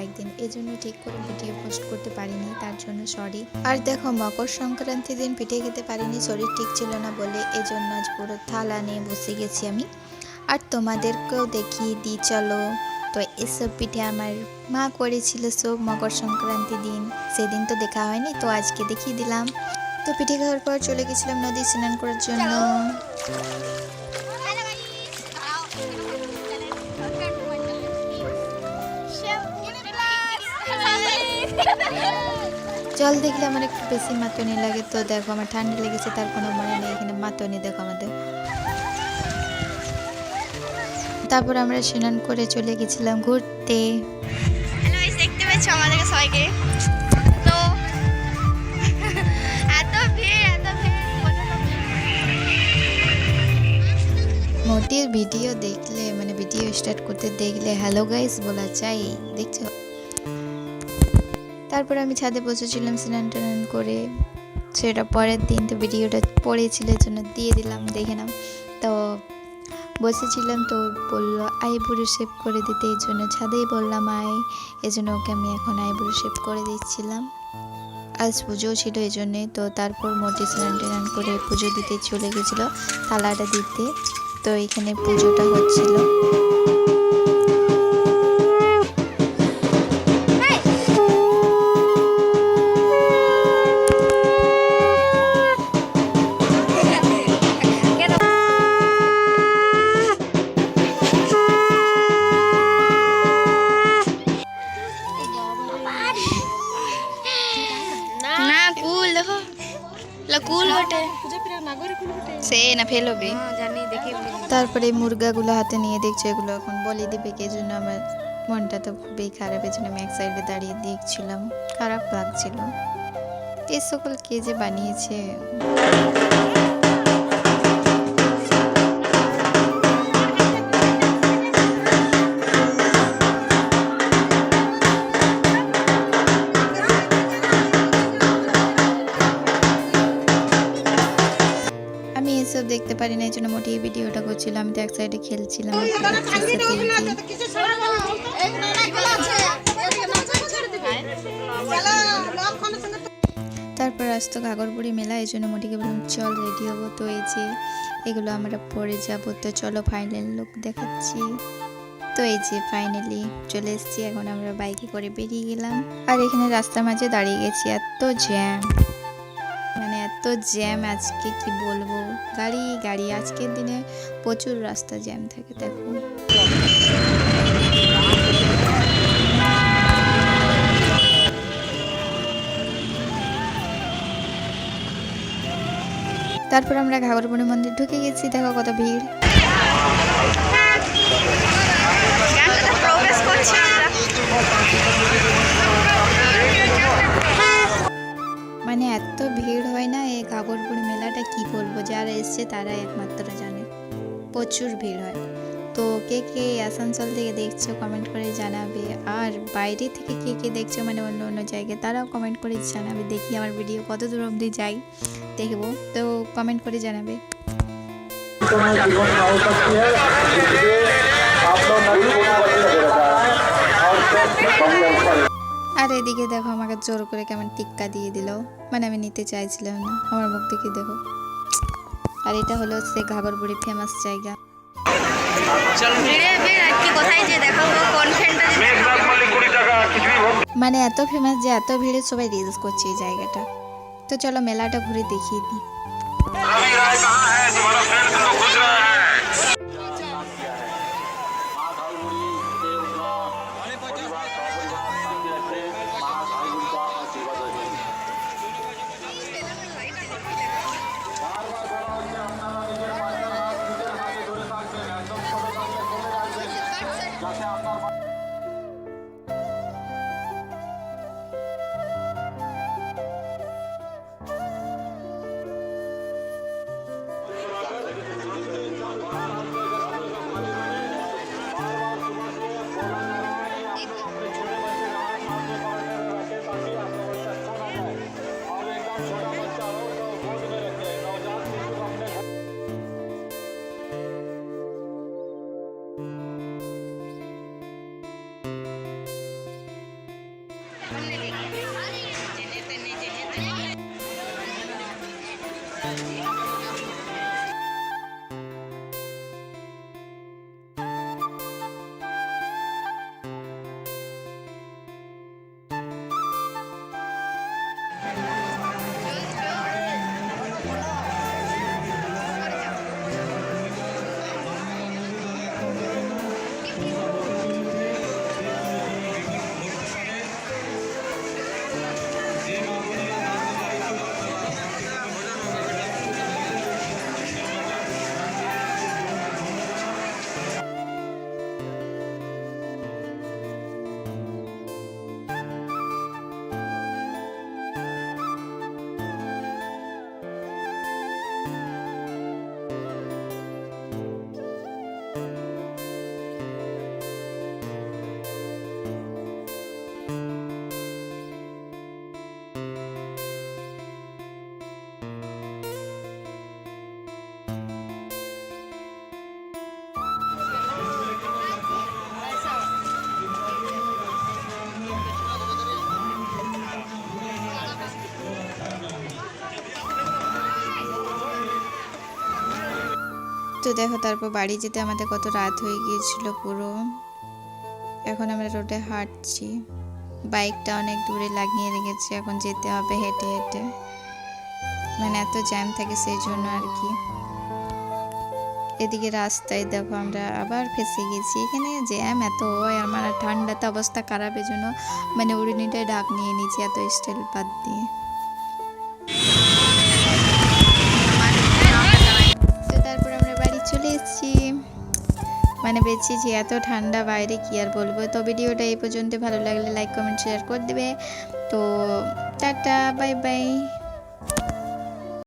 কয়েকদিন, এজন্য ঠিক করে ভিডিও পোস্ট করতে পারিনি, তার জন্য সরি। আর দেখো মকর সংক্রান্তির দিন পিঠে খেতে পারিনি, শরীর ঠিক ছিল না বলে, এজন্য আজ পুরো থালা নিয়ে বসে গেছি আমি। আর তোমাদেরকেও দেখিয়ে দিই চলো। তো এসব পিঠে আমার মা করেছিল সব মকর সংক্রান্তি দিন, সেদিন তো দেখা হয়নি, তো আজকে দেখিয়ে দিলাম। তো পিঠে খাওয়ার পর চলে গেছিলাম নদী স্নান করার জন্য। জল দেখলে আমার একটু বেশি মাতনি লাগে, তো দেখো আমার ঠান্ডা লেগেছে, তার কোনো মনে নেই, এখানে মাতনি দেখো আমাদের। তারপর আমরা স্নান করে চলে গেছিলাম ঘুরতে। হ্যালো গাইস, দেখতে পাচ্ছ আমাদেরকে সবাইকে। তো এত ভিড় মোটির ভিডিও দেখলে মানে ভিডিও স্টার্ট করতে দেখলে হ্যালো গাইস বলা চাই, দেখছো। তারপর আমি ছাদে বসেছিলাম স্নান টান করে, সেটা পরের দিন, তো ভিডিওটা পড়েছিল এর জন্য দিয়ে দিলাম, দেখে নাও। তো বসেছিলাম, তো বললো আইব্রো শেপ করে দিতে, এই জন্য ছাদেই বললাম এই জন্য ওকে আমি এখন আইব্রো শেপ করে দিচ্ছিলাম। আজ পুজো ছিল এই জন্যে। তো তারপর মোটি স্নান টান করে পুজো দিতে চলে গেছিলো, থালাটা দিতে। তো এখানে পুজোটা হচ্ছিল। না কুল দেখো কুল বটে সে না ফেলবে জানি দেখি। তারপরে মুরগাগুলো হাতে নিয়ে দেখছো, এগুলো এখন বলি দিবে, কে জন্য আমার মনটা তো খুবই খারাপ, এই জন্য আমি এক সাইডে দাঁড়িয়ে দেখছিলাম, খারাপ লাগছিল। এই সকল কে যে বানিয়েছে। আমি এসব দেখতে পারি না, এই জন্য মোটেই ভিডিওটা করছিলাম, আমি তো এক সাইডে খেলছিলাম। তারপর আসতো ঘাগরবুড়ি মেলা, এই জন্য মোটিকে বললাম চল রেডি হবো। তো এই যে এগুলো আমরা পরে যাবো, তো চলো ফাইনাল লুক দেখাচ্ছি। তো এই যে ফাইনালি চলে এসেছি, এখন আমরা বাইকে করে বেরিয়ে গেলাম। আর এখানে রাস্তার মাঝে দাঁড়িয়ে গেছি, এত জ্যাম, মানে এত জ্যাম আজকে কি বলবো, গাড়ি গাড়ি আজকের দিনে প্রচুর রাস্তা জ্যাম থাকে দেখো। তারপর আমরা ঘাগরবুড়ি মন্দির ঢুকে গেছি, দেখো কত ভিড়। মানে এত ভিড় হয় না এই ঘাগরবুড়ি মেলাটা, কি বলবো, যারা এসছে তারা একমাত্র জানে, প্রচুর ভিড় হয়। তো কে কে আসানসোল থেকে দেখছো কমেন্ট করে জানাবে, আর বাইরে থেকে কে কে দেখছো মানে অন্য অন্য জায়গায়, তারাও কমেন্ট করে জানাবে, দেখি আমার ভিডিও কত দূর অবধি যাই, দেখবো, তো কমেন্ট করে জানাবে। আর এদিকে দেখো আমাকে জোর করে কেমন টিক্কা দিয়ে দিল, মানে আমি নিতে চাইছিলাম না, আমার মুখ দেখে দেখো। আর এটা হলো সে ঘাগরবুড়ি ফেমাস জায়গা। মানে এত ফেমাস যে এত ভিড়ে সবাই রিলস করছে এই জায়গাটা। তো চলো মেলাটা ঘুরে দেখিয়ে দিই। তো দেখো তারপর বাড়ি যেতে আমাদের কত রাত হয়ে গিয়েছিল পুরো। এখন আমরা রোডে হাঁটছি, বাইকটা অনেক দূরে লাগিয়ে রেখেছি, এখন যেতে হবে হেঁটে হেঁটে, মানে এত জ্যাম থাকে সেই জন্য আর কি। এদিকে রাস্তায় দেখো আমরা আবার ফেসে গেছি, এখানে জ্যাম এত হয়, আমার ঠান্ডাতে অবস্থা খারাপ, এই জন্য মানে উড়িনিটায় ঢাক নিয়ে নিয়েছি এত স্টাইল বাদ দিয়ে। তো তারপর আমরা বাড়ি চলে এসেছি, মানে বেঁচেছি, এত ঠান্ডা বাইরে কি আর বলবো। তো ভিডিওটা এই পর্যন্ত, ভালো লাগলে লাইক কমেন্ট শেয়ার করে দেবে। তো টাটা, বাই বাই।